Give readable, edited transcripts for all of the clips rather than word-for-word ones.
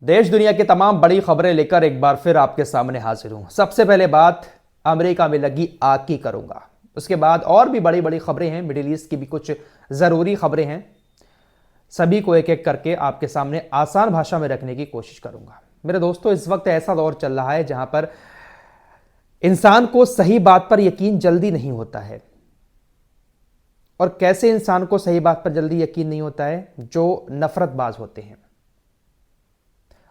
देश दुनिया की तमाम बड़ी खबरें लेकर एक बार फिर आपके सामने हाजिर हूं। सबसे पहले बात अमेरिका में लगी आग की करूंगा। उसके बाद और भी बड़ी बड़ी खबरें हैं, मिडिल ईस्ट की भी कुछ जरूरी खबरें हैं। सभी को एक एक करके आपके सामने आसान भाषा में रखने की कोशिश करूंगा। मेरे दोस्तों, इस वक्त ऐसा दौर चल रहा है जहां पर इंसान को सही बात पर यकीन जल्दी नहीं होता है। और कैसे इंसान को सही बात पर जल्दी यकीन नहीं होता है? जो नफरतबाज होते हैं।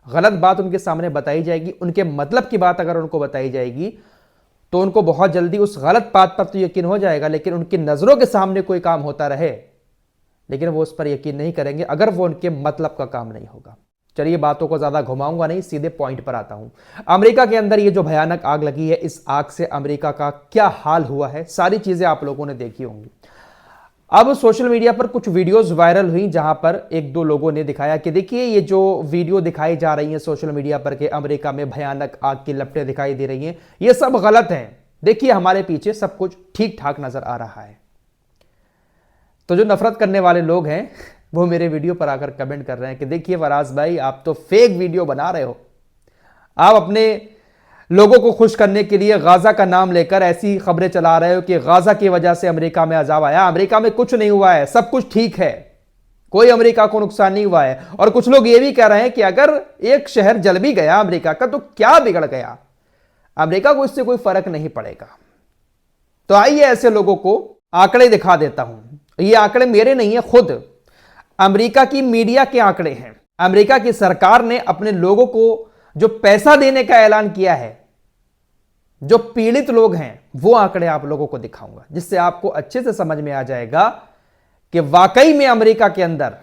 गलत बात उनके सामने बताई जाएगी, उनके मतलब की बात अगर उनको बताई जाएगी तो उनको बहुत जल्दी उस गलत बात पर तो यकीन हो जाएगा, लेकिन उनकी नजरों के सामने कोई काम होता रहे लेकिन वो उस पर यकीन नहीं करेंगे अगर वो उनके मतलब का काम नहीं होगा। चलिए, बातों को ज्यादा घुमाऊंगा नहीं, सीधे पॉइंट पर आता हूं। अमेरिका के अंदर ये जो भयानक आग लगी है, इस आग से अमेरिका का क्या हाल हुआ है, सारी चीजें आप लोगों ने देखी होंगी। अब सोशल मीडिया पर कुछ वीडियोस वायरल हुई जहां पर एक दो लोगों ने दिखाया कि देखिए, ये जो वीडियो दिखाई जा रही है सोशल मीडिया पर कि अमेरिका में भयानक आग की लपटें दिखाई दे रही हैं, ये सब गलत है। देखिए, हमारे पीछे सब कुछ ठीक ठाक नजर आ रहा है। तो जो नफरत करने वाले लोग हैं वो मेरे वीडियो पर आकर कमेंट कर रहे हैं कि देखिए फराज भाई, आप तो फेक वीडियो बना रहे हो। आप अपने लोगों को खुश करने के लिए गाजा का नाम लेकर ऐसी खबरें चला रहे हो कि गाजा की वजह से अमेरिका में अजाब आया। अमेरिका में कुछ नहीं हुआ है, सब कुछ ठीक है, कोई अमेरिका को नुकसान नहीं हुआ है। और कुछ लोग ये भी कह रहे हैं कि अगर एक शहर जल भी गया अमेरिका का तो क्या बिगड़ गया, अमेरिका को इससे कोई फर्क नहीं पड़ेगा। तो आइए ऐसे लोगों को आंकड़े दिखा देता हूं। ये आंकड़े मेरे नहीं है, खुद अमेरिका की मीडिया के आंकड़े हैं। अमेरिका की सरकार ने अपने लोगों को जो पैसा देने का ऐलान किया है, जो पीड़ित लोग हैं, वो आंकड़े आप लोगों को दिखाऊंगा, जिससे आपको अच्छे से समझ में आ जाएगा कि वाकई में अमेरिका के अंदर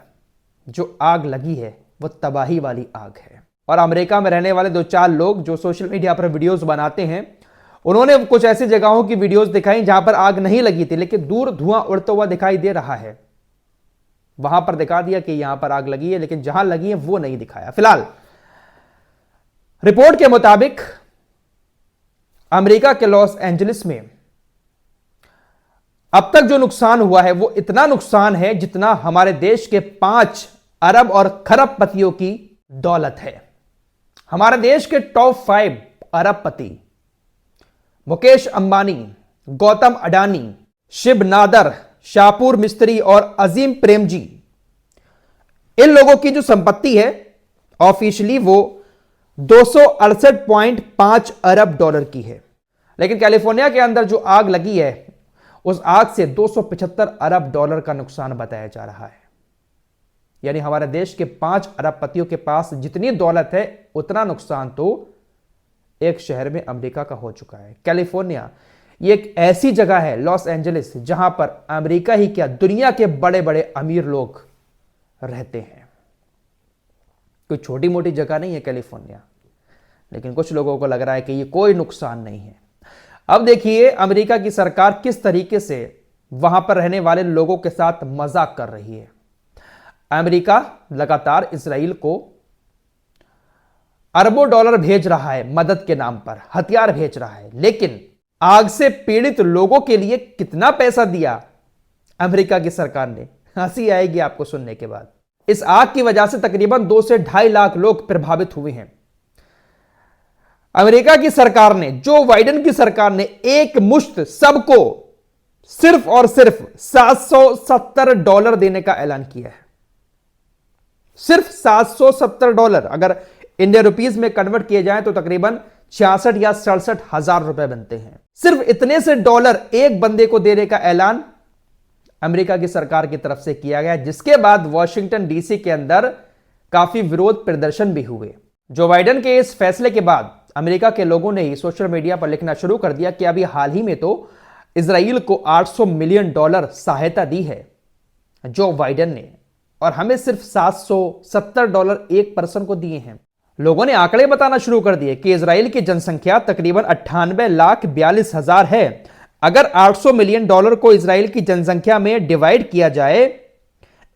जो आग लगी है वो तबाही वाली आग है। और अमेरिका में रहने वाले दो चार लोग जो सोशल मीडिया पर वीडियोस बनाते हैं, उन्होंने कुछ ऐसी जगहों की वीडियोस दिखाई जहां पर आग नहीं लगी थी लेकिन दूर धुआं उड़ता हुआ दिखाई दे रहा है। वहां पर दिखा दिया कि यहां पर आग लगी है, लेकिन जहां लगी है वो नहीं दिखाया। फिलहाल रिपोर्ट के मुताबिक अमेरिका के लॉस एंजलिस में अब तक जो नुकसान हुआ है वो इतना नुकसान है जितना हमारे देश के 5 अरब और खरबपतियों की दौलत है। हमारे देश के टॉप 5 अरबपति मुकेश अंबानी, गौतम अडानी, शिव नादर, शाहपुर मिस्त्री और अजीम प्रेमजी, इन लोगों की जो संपत्ति है ऑफिशियली वो 268.5 अरब डॉलर की है। लेकिन कैलिफोर्निया के अंदर जो आग लगी है, उस आग से 275 अरब डॉलर का नुकसान बताया जा रहा है। यानी हमारे देश के 5 अरबपतियों के पास जितनी दौलत है उतना नुकसान तो एक शहर में अमेरिका का हो चुका है। कैलिफोर्निया ये एक ऐसी जगह है, लॉस एंजलिस, जहां पर अमेरिका ही क्या दुनिया के बड़े बड़े अमीर लोग रहते हैं। कोई छोटी मोटी जगह नहीं है कैलिफोर्निया, लेकिन कुछ लोगों को लग रहा है कि ये कोई नुकसान नहीं है। अब देखिए अमेरिका की सरकार किस तरीके से वहां पर रहने वाले लोगों के साथ मजाक कर रही है। अमेरिका लगातार इजराइल को अरबों डॉलर भेज रहा है, मदद के नाम पर हथियार भेज रहा है, लेकिन आग से पीड़ित लोगों के लिए कितना पैसा दिया अमेरिका की सरकार ने? हंसी आएगी आपको सुनने के बाद। इस आग की वजह से तकरीबन 2 से 2.5 लाख लोग प्रभावित हुए हैं। अमेरिका की सरकार ने, जो बाइडेन की सरकार ने एक मुश्त सबको सिर्फ और सिर्फ $770 देने का ऐलान किया है। सिर्फ $770, अगर इंडियन रुपीज में कन्वर्ट किए जाए तो तकरीबन 66 या 67 हजार रुपए बनते हैं। सिर्फ इतने से डॉलर एक बंदे को देने का ऐलान अमेरिका की सरकार की तरफ से किया गया, जिसके बाद वॉशिंगटन डीसी के अंदर काफी विरोध प्रदर्शन भी हुए। जो बाइडेन के इस फैसले के बाद अमेरिका के लोगों ने ही सोशल मीडिया पर लिखना शुरू कर दिया कि अभी हाल ही में तो इजराइल को $800 मिलियन सहायता दी है जो बाइडेन ने, और हमें सिर्फ $770 एक पर्सन को दिए हैं। लोगों ने आंकड़े बताना शुरू कर दिए कि इजराइल की जनसंख्या तकरीबन 98,42,000 है। अगर $800 मिलियन को इजराइल की जनसंख्या में डिवाइड किया जाए,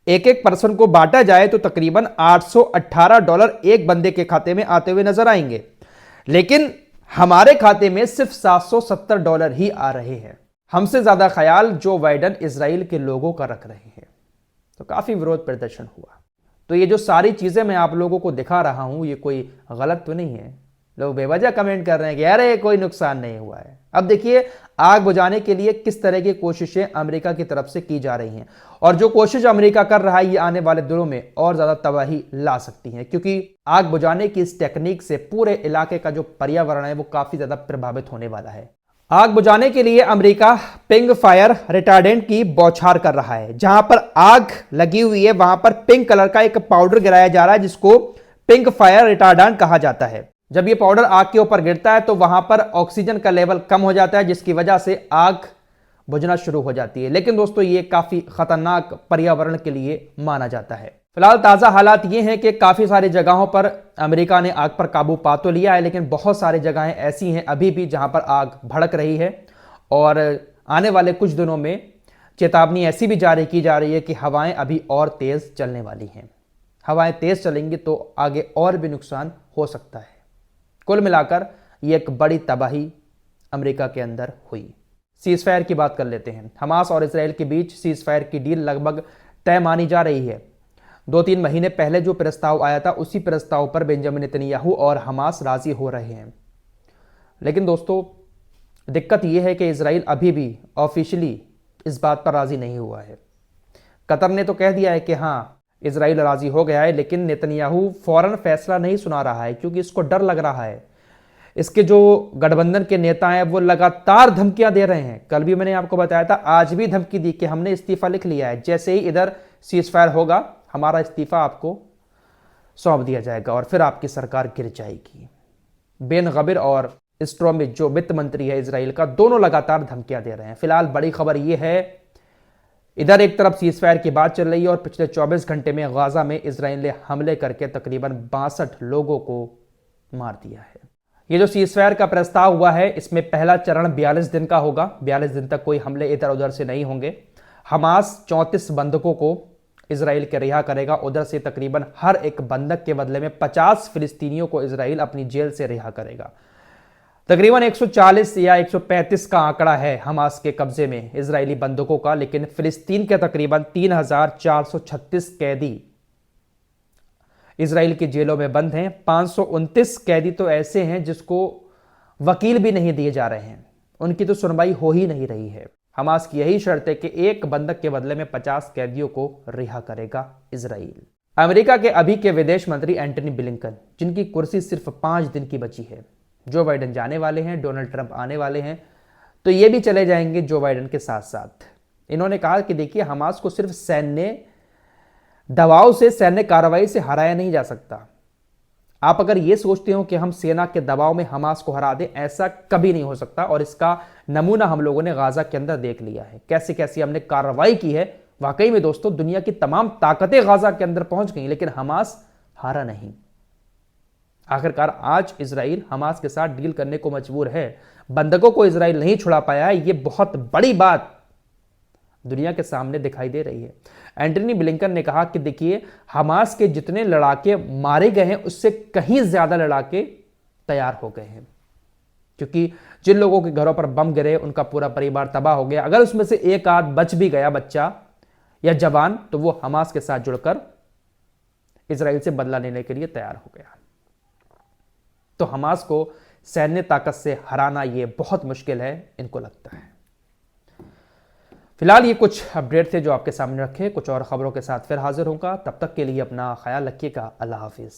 एक एक पर्सन को बांटा जाए, तो तकरीबन $818 एक बंदे के खाते में आते हुए नजर आएंगे। लेकिन हमारे खाते में सिर्फ $770 ही आ रहे हैं। हमसे ज्यादा ख्याल जो बाइडेन इजराइल के लोगों का रख रहे हैं। तो काफी विरोध प्रदर्शन हुआ। तो ये जो सारी चीज़ें मैं आप लोगों को दिखा रहा हूं, ये कोई गलत तो नहीं है। लोग बेवजह कमेंट कर रहे हैं कि अरे कोई नुकसान नहीं हुआ है। अब देखिए आग बुझाने के लिए किस तरह की कोशिशें अमेरिका की तरफ से की जा रही हैं, और जो कोशिश अमेरिका कर रहा है ये आने वाले दिनों में और ज्यादा तबाही ला सकती हैं, क्योंकि आग बुझाने की इस टेक्निक से पूरे इलाके का जो पर्यावरण है वो काफी ज्यादा प्रभावित होने वाला है। आग बुझाने के लिए अमेरिका पिंक फायर रिटार्डेंट की बौछार कर रहा है। जहां पर आग लगी हुई है वहां पर पिंक कलर का एक पाउडर गिराया जा रहा है जिसको पिंक फायर रिटार्डेंट कहा जाता है। जब ये पाउडर आग के ऊपर गिरता है तो वहां पर ऑक्सीजन का लेवल कम हो जाता है, जिसकी वजह से आग बुझना शुरू हो जाती है। लेकिन दोस्तों ये काफी खतरनाक पर्यावरण के लिए माना जाता है। फिलहाल ताजा हालात ये हैं कि काफी सारी जगहों पर अमेरिका ने आग पर काबू पा तो लिया है, लेकिन बहुत सारी जगहें ऐसी हैं अभी भी जहां पर आग भड़क रही है, और आने वाले कुछ दिनों में चेतावनी ऐसी भी जारी की जा रही है कि हवाएं अभी और तेज चलने वाली हैं। हवाएं तेज चलेंगी तो आगे और भी नुकसान हो सकता है। कुल मिलाकर यह एक बड़ी तबाही अमेरिका के अंदर हुई। सीज फायर की बात कर लेते हैं। हमास और इसराइल के बीच सीज फायर की डील लगभग तय मानी जा रही है। 2-3 महीने पहले जो प्रस्ताव आया था उसी प्रस्ताव पर बेंजामिन नेतन्याहू और हमास राजी हो रहे हैं। लेकिन दोस्तों दिक्कत यह है कि इसराइल अभी भी ऑफिशियली इस बात पर राजी नहीं हुआ है। कतर ने तो कह दिया है कि हाँ इसराइल राजी हो गया है, लेकिन नेतन्याहू फौरन फैसला नहीं सुना रहा है क्योंकि इसको डर लग रहा है। इसके जो गठबंधन के नेता हैं वो लगातार धमकियां दे रहे हैं। कल भी मैंने आपको बताया था, आज भी धमकी दी कि हमने इस्तीफा लिख लिया है, जैसे ही इधर सीज फायर होगा हमारा इस्तीफा आपको सौंप दिया जाएगा और फिर आपकी सरकार गिर जाएगी। बेन गबिर और स्ट्रोमिच जो वित्त मंत्री है इसराइल का, दोनों लगातार धमकियां दे रहे हैं। फिलहाल बड़ी खबर यह है, इधर एक तरफ सीज फायर की बात चल रही है और पिछले 24 घंटे में गाजा में इसराइल ने हमले करके तकरीबन 62 लोगों को मार दिया है। ये जो सीज फायर का प्रस्ताव हुआ है इसमें पहला चरण 42 दिन का होगा। 42 दिन तक कोई हमले इधर उधर से नहीं होंगे। हमास 34 बंधकों को इसराइल के रिहा करेगा। उधर से तकरीबन हर एक बंधक के बदले में 50 फिलिस्तीनियों को इसराइल अपनी जेल से रिहा करेगा। तकरीबन 140 या 135 का आंकड़ा है हमास के कब्जे में इजरायली बंधकों का, लेकिन फिलिस्तीन के तकरीबन 3436 कैदी इजराइल की जेलों में बंद हैं। 529 कैदी तो ऐसे हैं जिसको वकील भी नहीं दिए जा रहे हैं, उनकी तो सुनवाई हो ही नहीं रही है। हमास की यही शर्त है कि एक बंधक के बदले में 50 कैदियों को रिहा करेगा इजराइल। अमेरिका के अभी के विदेश मंत्री एंटनी ब्लिंकन, जिनकी कुर्सी सिर्फ 5 दिन की बची है। जो बाइडेन जाने वाले हैं, डोनाल्ड ट्रंप आने वाले हैं, तो ये भी चले जाएंगे जो बाइडेन के साथ साथ। इन्होंने कहा कि देखिए हमास को सिर्फ सैन्य दबाव से, सैन्य कार्रवाई से हराया नहीं जा सकता। आप अगर ये सोचते हो कि हम सेना के दबाव में हमास को हरा दें, ऐसा कभी नहीं हो सकता। और इसका नमूना हम लोगों ने गाजा के अंदर देख लिया है, कैसे कैसे हमने कार्रवाई की है। वाकई में दोस्तों दुनिया की तमाम ताकतें गाजा के अंदर पहुंच गई, लेकिन हमास हारा नहीं। आखिरकार आज इजराइल हमास के साथ डील करने को मजबूर है। बंधकों को इजराइल नहीं छुड़ा पाया है, यह बहुत बड़ी बात दुनिया के सामने दिखाई दे रही है। एंटनी ब्लिंकन ने कहा कि देखिए हमास के जितने लड़ाके मारे गए हैं उससे कहीं ज्यादा लड़ाके तैयार हो गए हैं, क्योंकि जिन लोगों के घरों पर बम गिरे उनका पूरा परिवार तबाह हो गया। अगर उसमें से एक आध बच भी गया बच्चा या जवान, तो वो हमास के साथ जुड़कर इजराइल से बदला लेने के लिए तैयार हो गया। तो हमास को सैन्य ताकत से हराना यह बहुत मुश्किल है, इनको लगता है। फिलहाल ये कुछ अपडेट थे जो आपके सामने रखे। कुछ और खबरों के साथ फिर हाजिर होगा। तब तक के लिए अपना ख्याल रखिएगा। अल्लाह हाफिज।